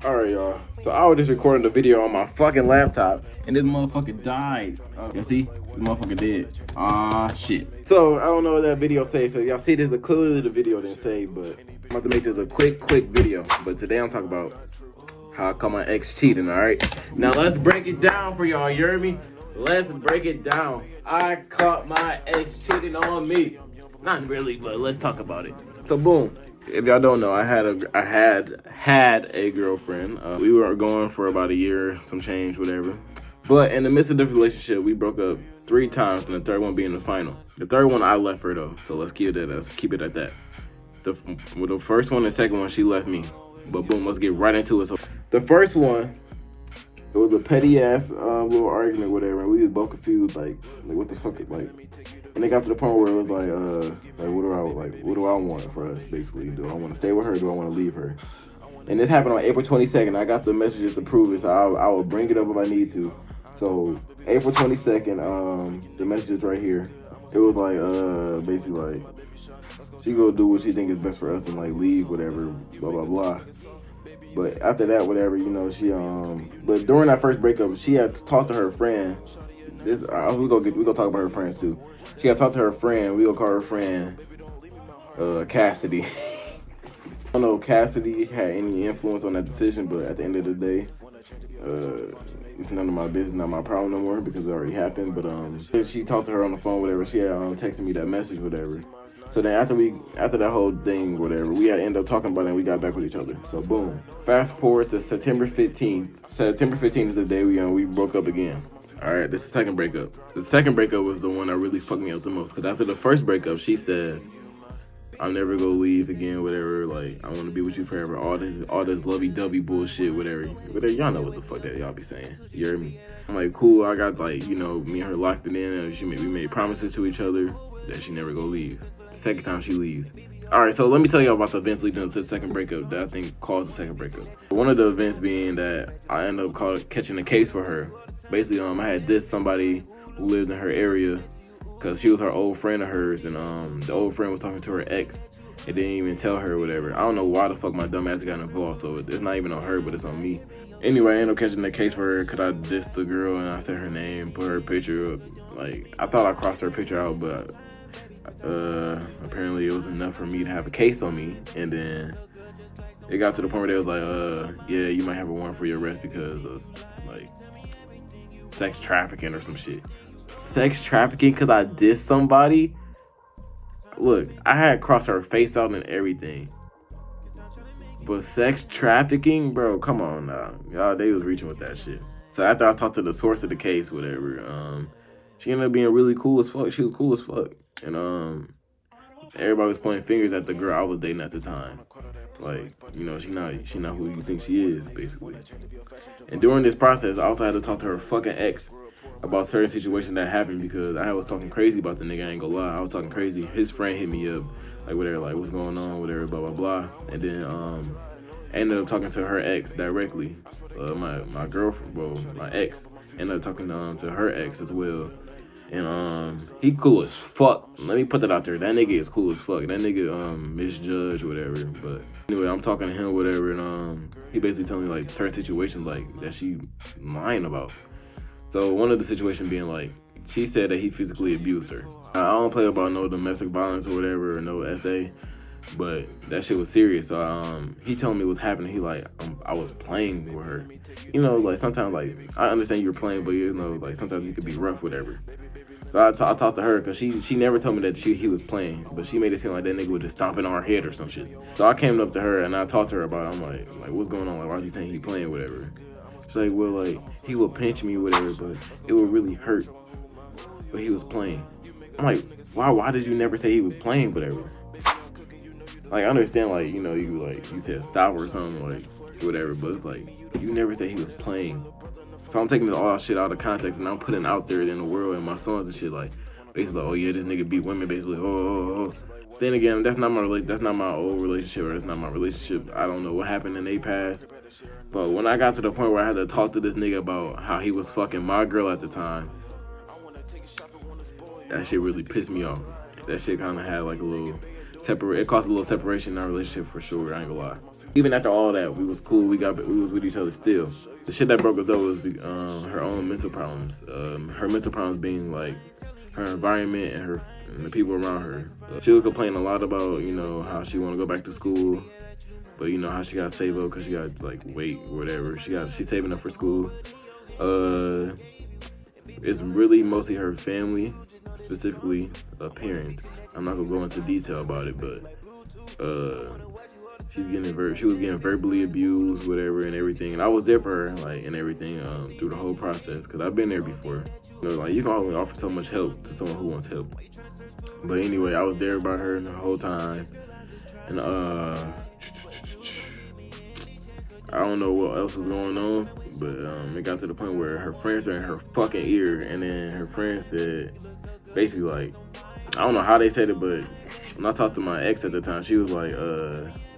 Alright, y'all. So I was just recording the video on my fucking laptop, and this motherfucker died. You see? This motherfucker dead. Ah, shit. So I don't know what that video says. So y'all see this, clearly the video didn't say, but I'm about to make this a quick video. But today I'm talking about how I caught my ex cheating, alright? Now let's break it down for y'all, you hear me? Let's break it down. I caught my ex cheating on me. Not really, but let's talk about it. So boom. If y'all don't know, I had a girlfriend. We were going for about a year, some change, whatever. But in the midst of this relationship, we broke up 3 times, and the third one being the final. The third one, I left her though, so let's keep it at that. With the first one and second one, she left me. But boom, let's get right into it. So the first one, it was a petty ass little argument, whatever. And we was both confused, like what the fuck, like. And it got to the point where it was like what do I want for us, basically? Do I want to stay with her? Or do I want to leave her? And this happened on April 22nd. I got the messages to prove it, so I will bring it up if I need to. So April 22nd, the messages right here. It was like basically like she go do what she think is best for us and like leave, whatever, blah blah blah. But after that, whatever, you know, she but during that first breakup, she had talked to her friend. We gonna talk about her friends too. She got to talk to her friend. We gonna call her friend Cassidy. I don't know if Cassidy had any influence on that decision, but at the end of the day, it's none of my business, not my problem no more because it already happened. But she talked to her on the phone, whatever. She had texted me that message, whatever. So then after that whole thing, whatever, we had ended up talking about it and we got back with each other. So boom. Fast forward to September 15th. September 15th is the day we broke up again. All right, this is the second breakup. The second breakup was the one that really fucked me up the most. Because after the first breakup, she says, I'm never gonna leave again, whatever. Like, I want to be with you forever. All this lovey-dovey bullshit, whatever. Y'all know what the fuck that y'all be saying. You hear me? I'm like, cool. I got, like, you know, me and her locked it in. And we made promises to each other that she never gonna leave. The second time she leaves. All right, so let me tell you about the events leading up to the second breakup that I think caused the second breakup. One of the events being that I ended up catching a case for her. Basically, I had dissed somebody who lived in her area because she was her old friend of hers, and the old friend was talking to her ex and didn't even tell her whatever. I don't know why the fuck my dumb ass got involved, so it's not even on her, but it's on me. Anyway, I ended up catching the case for her because I dissed the girl and I said her name, put her picture up. Like, I thought I crossed her picture out, but apparently it was enough for me to have a case on me. And then it got to the point where they was like, yeah, you might have a warrant for your arrest because of, like, sex trafficking or some shit. Sex trafficking because I dissed somebody? Look, I had crossed her face out and everything. But sex trafficking? Bro, come on now. Y'all, they was reaching with that shit. So after I talked to the source of the case, whatever, she ended up being really cool as fuck. She was cool as fuck. And everybody was pointing fingers at the girl I was dating at the time. Like, you know, she not who you think she is, basically. And during this process, I also had to talk to her fucking ex about certain situations that happened because I was talking crazy about the nigga, I ain't gonna lie. I was talking crazy. His friend hit me up, like, whatever, like, what's going on, whatever, blah, blah, blah. And then, I ended up talking to her ex directly. My girlfriend, well, my ex, ended up talking to her ex as well. And he cool as fuck. Let me put that out there. That nigga is cool as fuck. That nigga misjudged whatever. But anyway, I'm talking to him whatever, and he basically telling me like certain situations like that she lying about. So one of the situations being like she said that he physically abused her. I don't play about no domestic violence or whatever or no SA, but that shit was serious. So he telling me what's happening. He like I was playing with her. You know, like sometimes like I understand you're playing, but you know like sometimes you could be rough, whatever. So I talked to her because she never told me that he was playing, but she made it seem like that nigga was just stomping on her head or some shit. So I came up to her and I talked to her about it. I'm like what's going on? Like, why is he saying he playing, whatever? She's like, well, like, he would pinch me, whatever, but it would really hurt. But he was playing. I'm like, why did you never say he was playing, whatever? Like, I understand, like, you know, you said stop or something, like, whatever, but it's like, you never said he was playing. So I'm taking this all shit out of context and I'm putting it out there in the world and my sons and shit, like, basically, oh yeah, this nigga beat women, basically, oh. Then again, that's not my old relationship, or that's not my relationship. I don't know what happened in their past. But when I got to the point where I had to talk to this nigga about how he was fucking my girl at the time, that shit really pissed me off. That shit kind of had like a little it caused a little separation in our relationship for sure. I ain't gonna lie. Even after all that, we was cool. We was with each other still. The shit that broke us up was her own mental problems. Her mental problems being like her environment and the people around her. She would complain a lot about, you know, how she want to go back to school, but you know how she got to save up because she got like weight or whatever. She's saving up for school. It's really mostly her family, specifically a parent. I'm not gonna go into detail about it, but she was getting verbally abused, whatever, and everything. And I was there for her, like, and everything through the whole process, because I've been there before. You know, like, you can only offer so much help to someone who wants help. But anyway, I was there by her the whole time, and I don't know what else was going on, but it got to the point where her friends are in her fucking ear, and then her friends said, basically, like, I don't know how they said it, but when I talked to my ex at the time, she was like,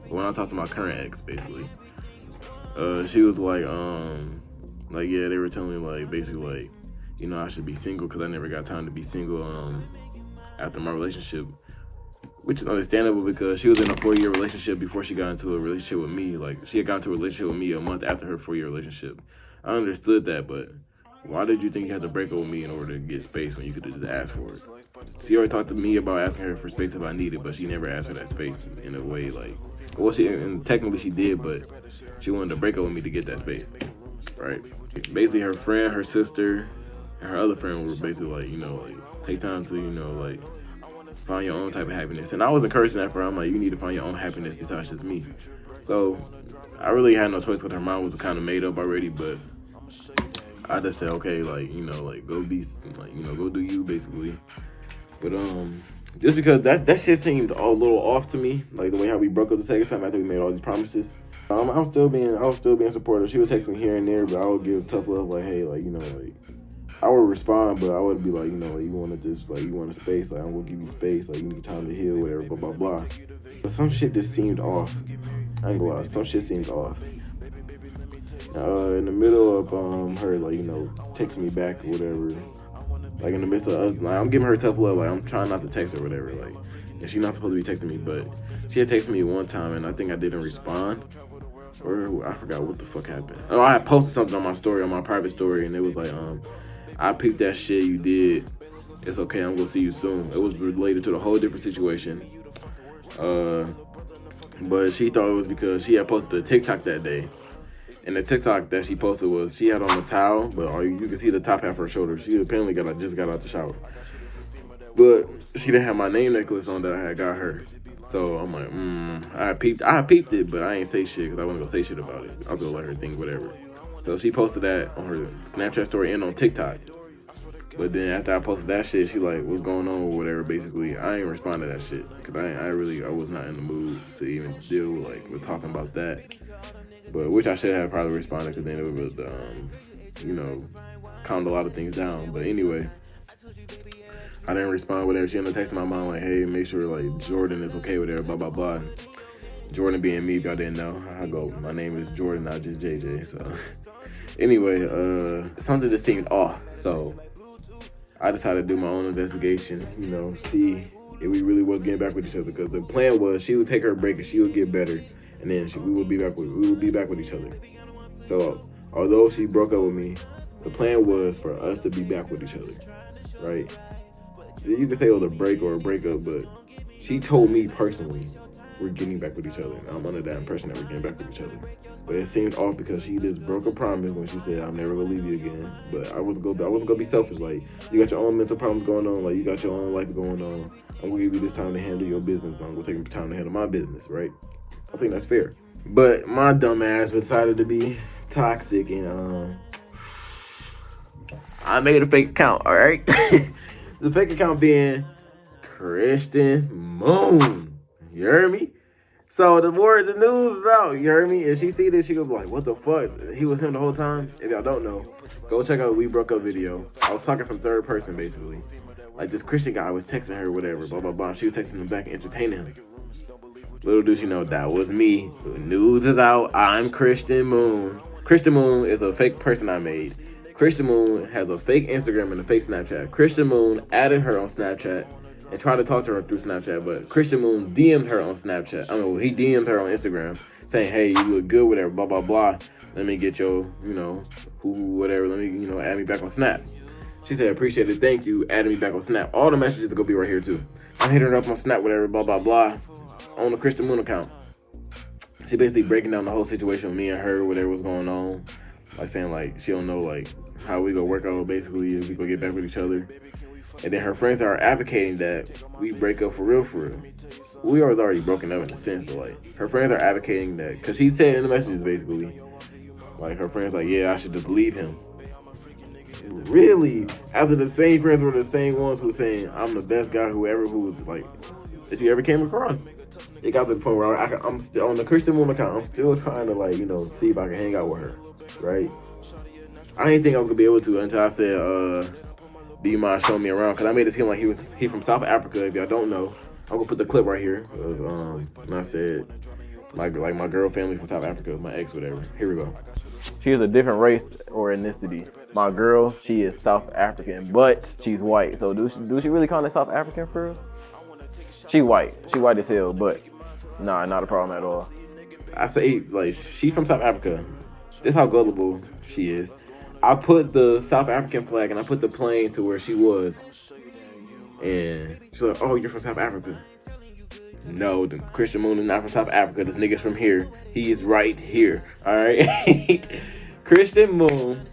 when I talked to my current ex, basically, she was like, yeah, they were telling me, like, basically, like, you know, I should be single because I never got time to be single after my relationship, which is understandable because she was in a 4-year relationship before she got into a relationship with me. Like, she had got into a relationship with me a month after her 4-year relationship. I understood that, but why did you think you had to break up with me in order to get space when you could have just asked for it? She already talked to me about asking her for space if I needed, but she never asked for that space in a way, like, well, and technically she did, but she wanted to break up with me to get that space, right? Basically, her friend, her sister, and her other friend were basically like, you know, like, take time to, you know, like, find your own type of happiness. And I was encouraging that for her. I'm like, you need to find your own happiness besides just me. So I really had no choice because her mind was kind of made up already, but I just said, okay, like, you know, like, go be, like, you know, go do you, basically. But just because that shit seemed a little off to me, like the way how we broke up the second time after we made all these promises. I was still being supportive. She would text me here and there, but I would give tough love, like, hey, like, you know, like, I would respond, but I would be like, you know, like, you want this, like, you want a space, like, I'm gonna give you space, like, you need time to heal, whatever, blah, blah, blah. But some shit just seemed off. I ain't gonna lie, some shit seemed off. In the middle of her, like, you know, texting me back or whatever, like, in the midst of us, like, I'm giving her tough love, like, I'm trying not to text her or whatever, like, and she's not supposed to be texting me, but she had texted me one time, and I think I didn't respond, or I forgot what the fuck happened. Oh, I had posted something on my story, on my private story, and it was like, I peeped that shit you did. It's okay, I'm gonna see you soon. It was related to the whole different situation. But she thought it was because she had posted a TikTok that day. And the TikTok that she posted was she had on a towel, but you can see the top half of her shoulder. She apparently just got out the shower. But she didn't have my name necklace on that I had got her. So I'm like, I peeped it, but I ain't say shit because I wasn't gonna say shit about it. I was gonna let her think whatever. So she posted that on her Snapchat story and on TikTok. But then after I posted that shit, she like, what's going on or whatever, basically. I ain't respond to that shit. Because I was not in the mood to even deal with talking about that. But which I should have probably responded because then it would, you know, calmed a lot of things down. But anyway, I didn't respond, whatever. She ended up texting my mom like, hey, make sure like Jordan is okay with her, blah, blah, blah. Jordan being me, if y'all didn't know, I go, my name is Jordan, not just JJ. So anyway, something just seemed off. So I decided to do my own investigation, you know, see if we really was getting back with each other. Because the plan was she would take her break and she would get better, and then we would be back with each other. So although she broke up with me, the plan was for us to be back with each other, right? You can say it was a break or a breakup, but she told me personally we're getting back with each other. And I'm under that impression that we're getting back with each other. But it seemed off because she just broke a promise when she said, I'm never gonna leave you again. But I wasn't gonna be selfish. Like, you got your own mental problems going on, like you got your own life going on. I'm gonna give you this time to handle your business. I'm gonna take time to handle my business, right? I think that's fair. But my dumb ass decided to be toxic and I made a fake account, alright? The fake account being Christian Moon. You heard me? So the news is out, you heard me? And she see this, she goes like, what the fuck? He was him the whole time? If y'all don't know, go check out We Broke Up video. I was talking from third person, basically. Like, this Christian guy was texting her, whatever, blah, blah, blah. She was texting him back and entertaining him. Little do she know, that was me. The news is out. I'm Christian Moon. Christian Moon is a fake person I made. Christian Moon has a fake Instagram and a fake Snapchat. Christian Moon added her on Snapchat and tried to talk to her through Snapchat, but Christian Moon DM'd her on Snapchat. He DM'd her on Instagram saying, hey, you look good, whatever, blah, blah, blah. Let me get your, you know, who, whatever. Let me, you know, add me back on Snap. She said, appreciate it, thank you, adding me back on Snap. All the messages are gonna be right here too. I'm hitting her up on Snap, whatever, blah, blah, blah, on the Christian Moon account. She basically breaking down the whole situation with me and her, whatever was going on. Like saying like, she don't know like how we gonna work out basically if we gonna get back with each other. And then her friends are advocating that we break up for real, for real. We was already broken up in a sense, but like her friends are advocating that, because she said in the messages basically, like her friends like, yeah, I should just leave him. Really? After the same friends were the same ones who were saying I'm the best guy who was like that you ever came across. It got to the point where I'm still on the Christian Moon account. I'm still trying to like, you know, see if I can hang out with her, right? I didn't think I was gonna be able to until I said, do you mind showing me around? Because I made it seem like he from South Africa. If y'all don't know, I'm gonna put the clip right here. And I said, my girl family from South Africa, my ex, whatever. Here we go. She is a different race or ethnicity. My girl, she is South African, but she's white. So do she really call it South African for real? She white. She white as hell, but nah, not a problem at all. I say, like, she from South Africa. This how gullible she is. I put the South African flag and I put the plane to where she was. And she's like, oh, you're from South Africa. No, the Christian Moon is not from South Africa. This nigga's from here. He is right here. All right. Christian Moon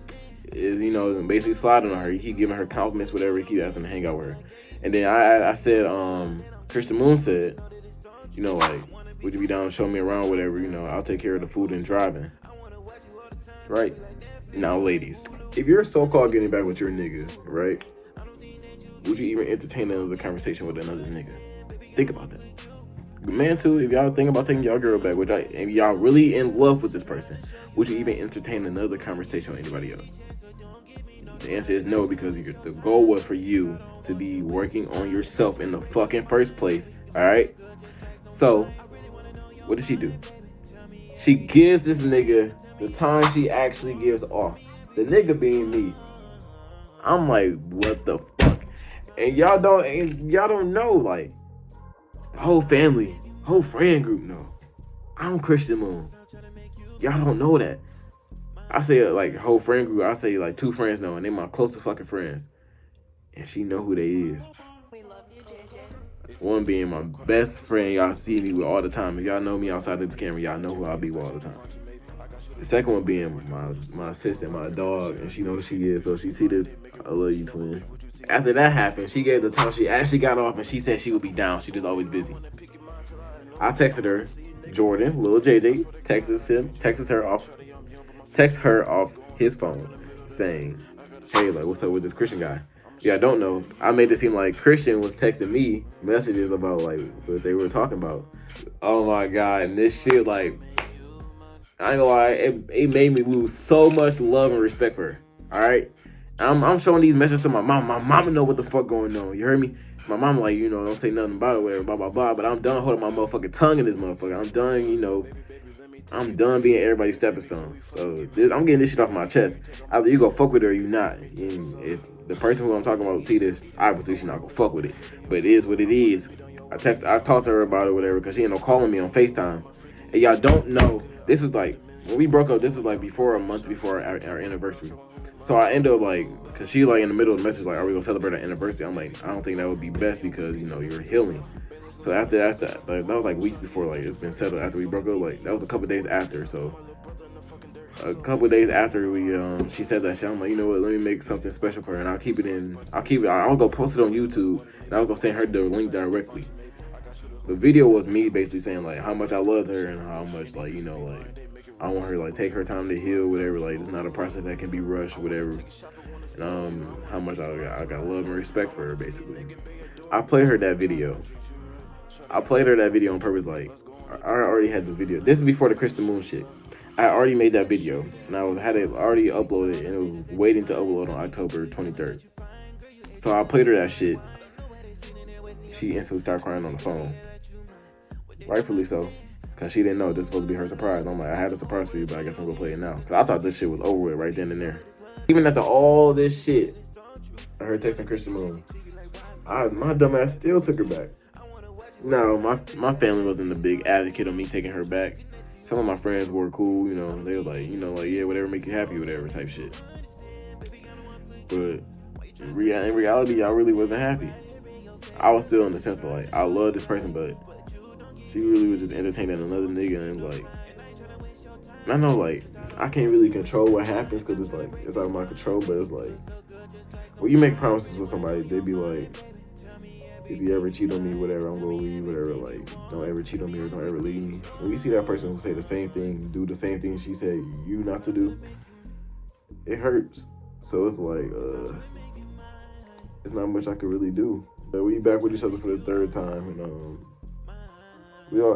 is, you know, basically sliding on her. He keep giving her compliments, whatever. He keep asking to hang out with her. And then I said, Christian Moon said, you know, like, would you be down to show me around, whatever, you know, I'll take care of the food and driving. Right? Now, ladies, if you're so-called getting back with your nigga, right, would you even entertain another conversation with another nigga? Think about that. Man, too, if y'all think about taking y'all girl back, if y'all really in love with this person, would you even entertain another conversation with anybody else? The answer is no, because the goal was for you to be working on yourself in the fucking first place, all right? So, what does she do? She gives this nigga the time she actually gives off. The nigga being me. I'm like, what the fuck? And y'all don't know, like, the whole family, whole friend group know. I'm Christian Moon. Y'all don't know that. I say like whole friend group, I say like 2 friends know, and they my closest fucking friends. And she know who they is. We love you, JJ. One being my best friend, y'all see me with all the time. If y'all know me outside of the camera, y'all know who I be with all the time. The second one being my assistant, my dog, and she knows who she is, so she see this, I love you, twin. After that happened, she gave the time she actually got off, and she said she would be down. She just always busy. I texted her, Jordan, little JJ, texts her off his phone, saying, hey, like, what's up with this Christian guy? Yeah, I don't know. I made it seem like Christian was texting me messages about, like, what they were talking about. Oh, my God. And this shit, like, I ain't gonna lie, it made me lose so much love and respect for her, all right? I'm showing these messages to my mom. My mama know what the fuck going on. You heard me? My mom like, you know, don't say nothing about it, whatever, blah, blah, blah. But I'm done holding my motherfucking tongue in this motherfucker. I'm done, you know, I'm done being everybody's stepping stone. So I'm getting this shit off my chest. Either you go fuck with her or you not. And if the person who I'm talking about see this, obviously she's not gonna fuck with it. But it is what it is. I talked to her about it, whatever, because she ended up calling me on FaceTime. And y'all don't know, this is like, when we broke up, this is like a month before our anniversary. So I end up like, cause she like in the middle of the message like, are we gonna celebrate our anniversary? I'm like, I don't think that would be best because, you know, you're healing. So after that, like, that was like weeks before, like, it's been settled after we broke up. Like, that was a couple days after. So a couple days after we she said that shit, I'm like, you know what, let me make something special for her, and I'll keep it. I was gonna post it on YouTube, and I was gonna send her the link directly. The video was me basically saying like how much I loved her and how much, like, you know, like, I want her to like take her time to heal, whatever. Like, it's not a process that can be rushed, whatever. And how much I got love and respect for her, basically. I played her that video. I played her that video on purpose. Like, I already had this video. This is before the Christian Moon shit. I already made that video, and I had it already uploaded, and it was waiting to upload on October 23rd. So I played her that shit. She instantly started crying on the phone. Rightfully so. Because she didn't know this was supposed to be her surprise. I'm like, I had a surprise for you, but I guess I'm going to play it now. Because I thought this shit was over with right then and there. Even after all this shit, I heard texting Christian Moon. My dumb ass still took her back. No, my family wasn't a big advocate of me taking her back. Some of my friends were cool, you know, they were like, you know, like, yeah, whatever make you happy, whatever type shit. But in reality, I really wasn't happy. I was still in the sense of like, I love this person, but she really was just entertaining another nigga, and like, I know like, I can't really control what happens because it's like, it's out of my control, but it's like, when you make promises with somebody, they be like, if you ever cheat on me, whatever, I'm gonna leave, whatever, like, don't ever cheat on me or don't ever leave me. When you see that person who say the same thing, do the same thing she said you not to do, it hurts. So it's like, it's not much I could really do. But we back with each other for the third time, and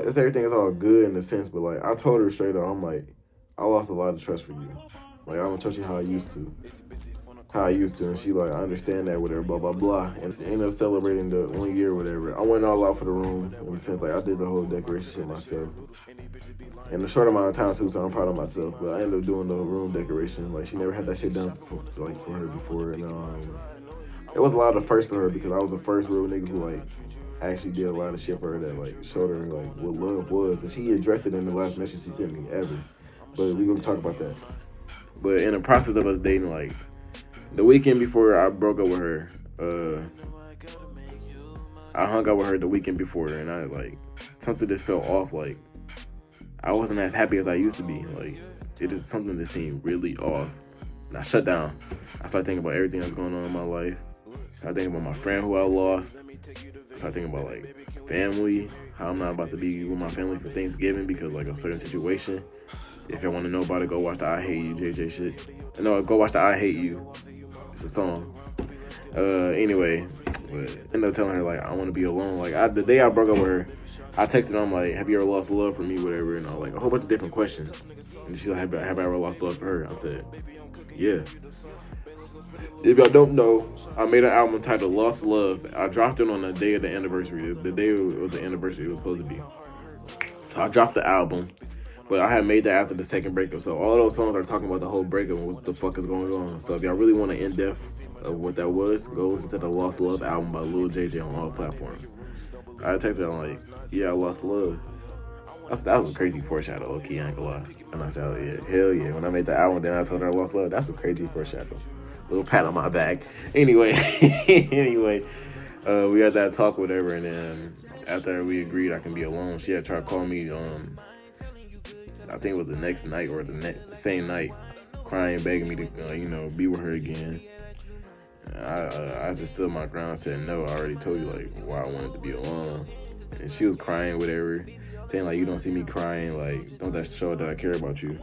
it's everything is all good in a sense, but like, I told her straight up, I'm like, I lost a lot of trust for you. Like, I don't trust you how I used to. And she like, I understand that, whatever, blah, blah, blah. And ended up celebrating the 1 year, whatever. I went all out for the room in the sense, like, I did the whole decoration shit myself. In a short amount of time, too, so I'm proud of myself. But I ended up doing the room decoration. Like, she never had that shit done for her before. And it was a lot of firsts for her because I was the first real nigga who, like, actually did a lot of shit for her that, like, showed her, like, what love was. And she addressed it in the last message she sent me, ever. But we gonna talk about that. But in the process of us dating, like, the weekend before I broke up with her, I hung out with her the weekend before, and I, like, something just felt off. Like, I wasn't as happy as I used to be. Like, it is something that seemed really off. And I shut down. I started thinking about everything that's going on in my life. I started thinking about my friend who I lost. I started thinking about, like, family, how I'm not about to be with my family for Thanksgiving because, like, a certain situation. If you want to know about it, go watch the I Hate You JJ shit. No, go watch the I Hate You. It's a song. Anyway, but I ended up telling her, like, I want to be alone. Like, the day I broke up with her, I texted her, I'm like, have you ever lost love for me, whatever, and like, a whole bunch of different questions. And she's like, have I ever lost love for her? I said, yeah. If y'all don't know, I made an album entitled Lost Love. I dropped it on the day of the anniversary, the day of the anniversary it was supposed to be. So I dropped the album, but I had made that after the second breakup. So all those songs are talking about the whole breakup and what the fuck is going on. So if y'all really want an in-depth of what that was, go listen to the Lost Love album by Lil JJ on all platforms. I texted her, I'm like, yeah, I lost love. That was a crazy foreshadow, low-key, I ain't gonna lie. And I said, oh, yeah, hell yeah. When I made the album, then I told her I lost love. That's a crazy foreshadow. Little pat on my back. Anyway, we had that talk, whatever, and then after we agreed I can be alone, she had tried to call me, I think it was the next night or the same night, crying, begging me to, be with her again. I just stood my ground and said, no, I already told you, like, why I wanted to be alone. And she was crying, whatever, saying, like, you don't see me crying, like, don't that show that I care about you?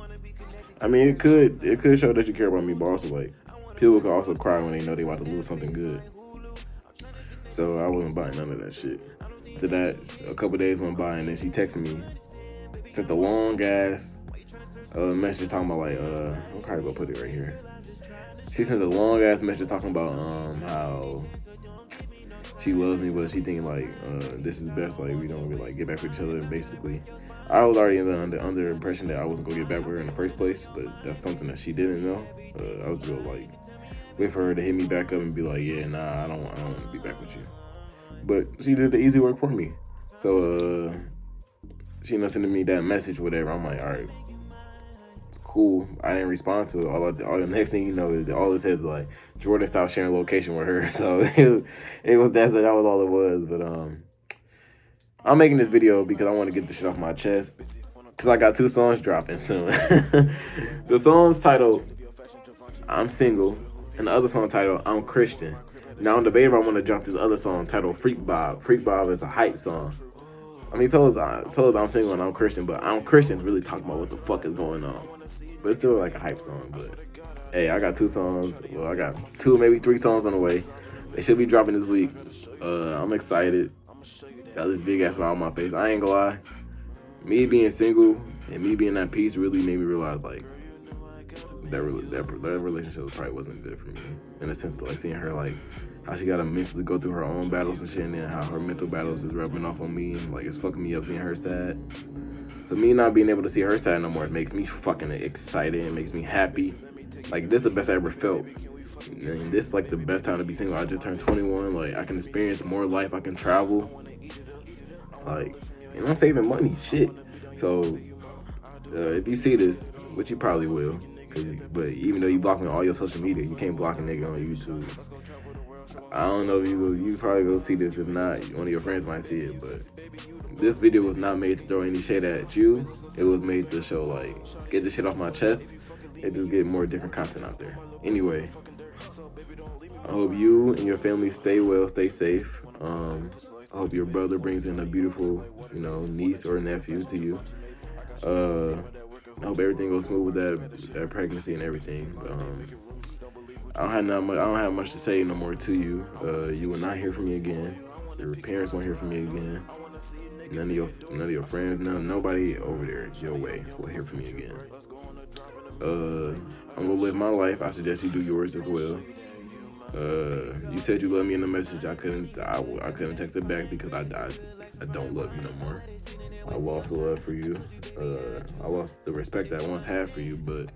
I mean, it could show that you care about me, but also, like, people can also cry when they know they about to lose something good. So I wasn't buying none of that shit. After that, a couple days went by, and then she texted me, sent a long-ass message talking about, like, I'm probably gonna put it right here. She sent a long-ass message talking about how she loves me, but she thinking, like, this is best, like, we don't really, like, get back with each other, basically. I was already under the impression that I wasn't gonna get back with her in the first place, but that's something that she didn't know. I was just, like, wait for her to hit me back up and be like, yeah, nah, I don't want to be back with you. But she did the easy work for me. So, she ended up sending me that message, whatever. I'm like, all right, it's cool. I didn't respond to it. All the next thing you know, is all it says is, like, Jordan stopped sharing location with her. So, that was all it was. But, I'm making this video because I want to get this shit off my chest. Because I got 2 songs dropping soon. The song's titled, I'm Single. And the other song titled, I'm Christian. Now I'm debating if I want to drop this other song titled Freak Bob. Freak Bob is a hype song. I mean, told us I'm single and I'm Christian, but I'm Christian really talking about what the fuck is going on. But it's still like a hype song. But hey, I got 2 songs. Well, I got 2, maybe 3 songs on the way. They should be dropping this week. I'm excited. Got this big ass smile on my face. I ain't gonna lie. Me being single and me being at peace really made me realize, like, that relationship probably wasn't good for me, in the sense of, like, seeing her, like, how she gotta mentally go through her own battles and shit, and then how her mental battles is rubbing off on me, and, like, it's fucking me up seeing her sad. So me not being able to see her sad no more, it makes me fucking excited. It makes me happy. Like, this is the best I ever felt. And this is, like, the best time to be single. I just turned 21. Like, I can experience more life. I can travel. Like, and I'm saving money. Shit. So if you see this, which you probably will, but even though you block me on all your social media, you can't block a nigga on YouTube. I don't know if you probably go see this. If not, one of your friends might see it. But this video was not made to throw any shade at you. It was made to show, like, get this shit off my chest and just get more different content out there. Anyway, I hope you and your family stay well, stay safe. I hope your brother brings in a beautiful, niece or nephew to you. I hope everything goes smooth with that pregnancy and everything. I don't have much to say no more to you. You will not hear from me again. Your parents won't hear from me again. None of your friends, nobody over there your way will hear from me again. I'm gonna live my life. I suggest you do yours as well. You said you love me in the message. I couldn't text it back because I don't love you no more. I lost the love for you. I lost the respect that I once had for you, but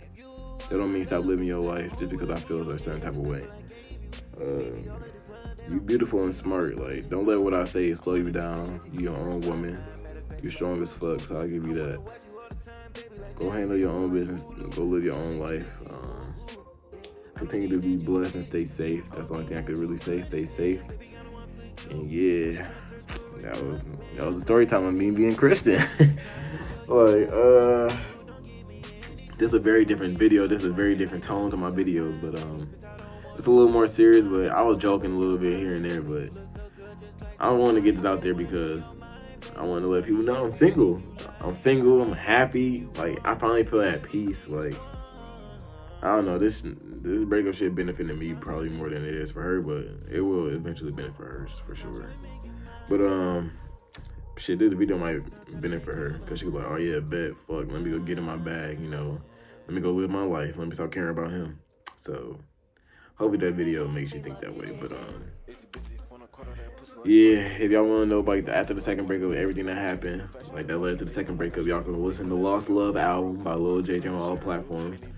that don't mean stop living your life just because I feel a certain type of way. You beautiful and smart. Like, don't let what I say slow you down. You your own woman. You strong as fuck, so I'll give you that. Go handle your own business. Go live your own life. Continue to be blessed and stay safe. That's the only thing I could really say. Stay safe. And yeah, that was a story time of me being Christian. Like, this is a very different video. This is a very different tone to my videos, but it's a little more serious. But I was joking a little bit here and there, but I want to get this out there because I want to let people know I'm single. I'm happy. Like, I finally feel at peace. Like, I don't know, this breakup shit benefited me probably more than it is for her, but it will eventually benefit her for sure. But shit, this video might benefit her because she was like, oh yeah, bet, fuck, let me go get in my bag, let me go live my life, let me stop caring about him. So hopefully that video makes you think that way. But yeah, if y'all want to know about after the second breakup, everything that happened, like that led to the second breakup, y'all can listen to Lost Love album by Lil JJ on all platforms.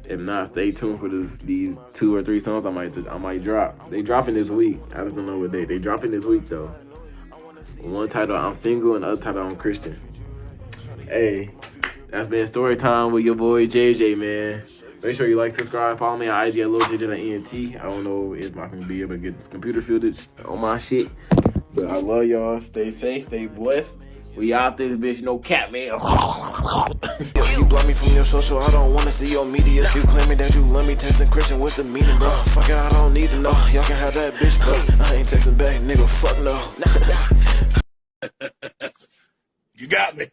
If not, stay tuned for these 2 or 3 songs I might drop. They dropping this week. I just don't know what day. They dropping this week though. One title, I'm single, and the other title, I'm Christian. Hey, that's been story time with your boy JJ, man. Make sure you like, subscribe, follow me on IG at LilJJ.ENT. I don't know if I can be able to get this computer footage on my shit, but I love y'all. Stay safe, stay blessed. We out this bitch, no cap, man. You block me from your social, I don't wanna see your media. You claiming that you love me, texting Christian, what's the meaning, bro? Fuck it, I don't need to know. Y'all can have that bitch, but I ain't texting back, nigga, fuck no. You got me.